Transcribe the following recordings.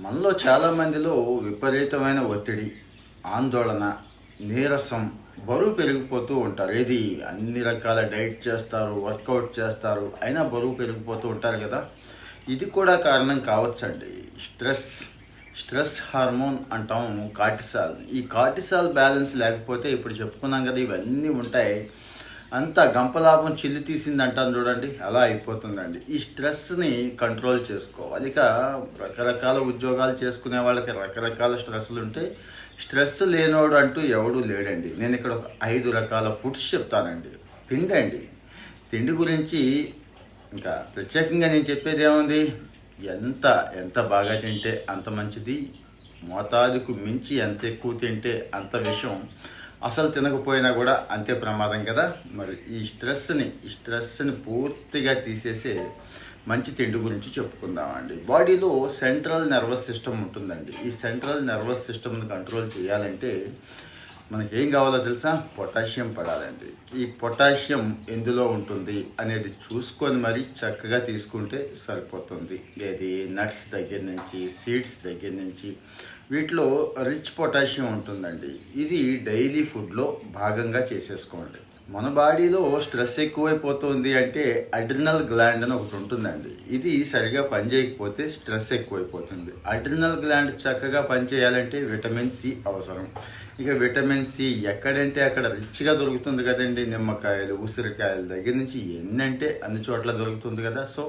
మనలో చాలామందిలో విపరీతమైన ఒత్తిడి, ఆందోళన, నీరసం, బరువు పెరిగిపోతూ ఉంటారు. ఏది అన్ని రకాల డైట్ చేస్తారు, వర్కౌట్ చేస్తారు, అయినా బరువు పెరిగిపోతూ ఉంటారు కదా. ఇది కూడా కారణం కావచ్చండి. స్ట్రెస్ స్ట్రెస్ హార్మోన్ అంటాం, కార్టిసాల్. ఈ కార్టిసాల్ బ్యాలెన్స్ లేకపోతే ఇప్పుడు చెప్పుకున్నాం కదా, ఇవన్నీ ఉంటాయి. అంతా గంపలాభం చిల్లి తీసింది అంటాను చూడండి, అలా అయిపోతుందండి. ఈ స్ట్రెస్ని కంట్రోల్ చేసుకోవాలి. ఇక రకరకాల ఉద్యోగాలు చేసుకునే వాళ్ళకి రకరకాల స్ట్రెస్లు ఉంటాయి. స్ట్రెస్ లేనోడు అంటూ ఎవడూ లేడండి. నేను ఇక్కడ ఒక 5 రకాల ఫుడ్స్ చెప్తానండి. తిండి అండి. తిండి గురించి ఇంకా ప్రత్యేకంగా నేను చెప్పేది ఏముంది, ఎంత ఎంత బాగా తింటే అంత మంచిది, మోతాదుకు మించి ఎంత ఎక్కువ తింటే అంత విషం. అసలు తినకపోయినా కూడా అంతే ప్రమాదం కదా. మరి ఈ స్ట్రెస్ని పూర్తిగా తీసేసే మంచి తిండి గురించి చెప్పుకుందామండి. బాడీలో సెంట్రల్ నర్వస్ సిస్టమ్ ఉంటుందండి. ఈ సెంట్రల్ నర్వస్ సిస్టమ్ని కంట్రోల్ చేయాలంటే మనకి ఏం కావాలో తెలుసా? పొటాషియం పడాలండి. ఈ పొటాషియం ఎందులో ఉంటుంది అనేది చూసుకొని మరి చక్కగా తీసుకుంటే సరిపోతుంది. ఏది నట్స్ దగ్గర నుంచి, సీడ్స్ దగ్గర నుంచి, వీటిలో రిచ్ పొటాషియం ఉంటుందండి. ఇది డైలీ ఫుడ్లో భాగంగా చేసేసుకోండి. మన బాడీలో స్ట్రెస్ ఎక్కువైపోతుంది అంటే అడ్రినల్ గ్లాండ్ అని ఒకటి ఉంటుందండి. ఇది సరిగా పనిచేయకపోతే స్ట్రెస్ ఎక్కువైపోతుంది. అడ్రినల్ గ్లాండ్ చక్కగా పనిచేయాలంటే విటమిన్ సి అవసరం. ఇక విటమిన్ సి ఎక్కడంటే అక్కడ రిచ్గా దొరుకుతుంది కదండి. నిమ్మకాయలు, ఉసిరికాయల దగ్గర నుంచి ఎన్నంటే అన్ని చోట్ల దొరుకుతుంది కదా. సో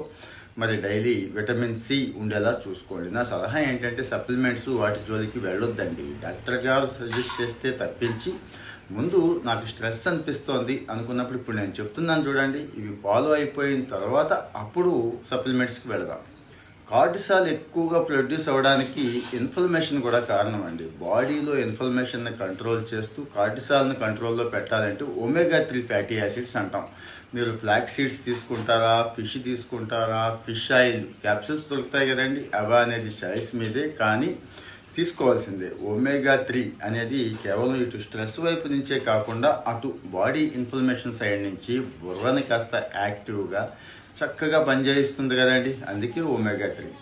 మరి డైలీ విటమిన్ సి ఉండేలా చూసుకోండి. నా సలహా ఏంటంటే సప్లిమెంట్స్ వాటి జోలికి వెళ్ళొద్దండి. డాక్టర్ గారు సజెస్ట్ చేస్తే తప్పించి, ముందు నాకు స్ట్రెస్ అనిపిస్తోంది అనుకున్నప్పుడు ఇప్పుడు నేను చెప్తున్నాను చూడండి, ఇవి ఫాలో అయిపోయిన తర్వాత అప్పుడు సప్లిమెంట్స్కి వెళదాం. కార్టిసాల్ ఎక్కువగా ప్రొడ్యూస్ అవ్వడానికి ఇన్ఫ్లమేషన్ కూడా కారణం అండి. బాడీలో ఇన్ఫ్లమేషన్ని కంట్రోల్ చేస్తూ కార్టిసాల్ని కంట్రోల్లో పెట్టాలంటే ఒమేగా 3 ఫ్యాటీ యాసిడ్స్ అంటాం. మీరు ఫ్లాక్స్ సీడ్స్ తీసుకుంటారా, ఫిష్ తీసుకుంటారా, ఫిష్ ఆయిల్ క్యాప్సూల్స్ దొరుకుతాయి కదండి, అవా అనేది చాయిస్ మీదే, కానీ తీసుకోవాల్సిందే. ఒమేగా 3 అనేది కేవలం ఇటు స్ట్రెస్ వైపు నుంచే కాకుండా అటు బాడీ ఇన్ఫ్లమేషన్ సైడ్ నుంచి బుర్రని కాస్త యాక్టివ్గా చక్కగా పనిచేయిస్తుంది కదండి. అందుకే ఒమేగా 3.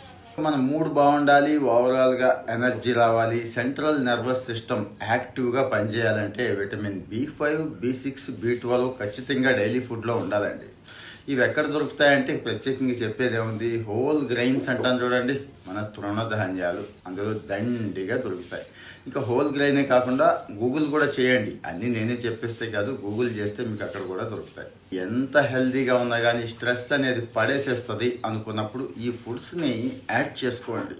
మన మూడ్ బాగుండాలి, ఓవరాల్గా ఎనర్జీ రావాలి, సెంట్రల్ నర్వస్ సిస్టమ్ యాక్టివ్గా పనిచేయాలంటే విటమిన్ B5, B6, B12 ఖచ్చితంగా డైలీ ఫుడ్లో ఉండాలండి. ఇవి ఎక్కడ దొరుకుతాయంటే ప్రత్యేకంగా చెప్పేది ఏముంది, హోల్ గ్రెయిన్స్ అంటాం చూడండి, మన తృణధాన్యాలు అందులో దండిగా దొరుకుతాయి. ఇంకా హోల్ గ్రెయినే కాకుండా గూగుల్ కూడా చేయండి. అన్నీ నేనే చెప్పేస్తే కాదు, గూగుల్ చేస్తే మీకు అక్కడ కూడా దొరుకుతాయి. ఎంత హెల్తీగా ఉన్నా కానీ స్ట్రెస్ అనేది పడేసేస్తుంది అనుకున్నప్పుడు ఈ ఫుడ్స్ని యాడ్ చేసుకోండి.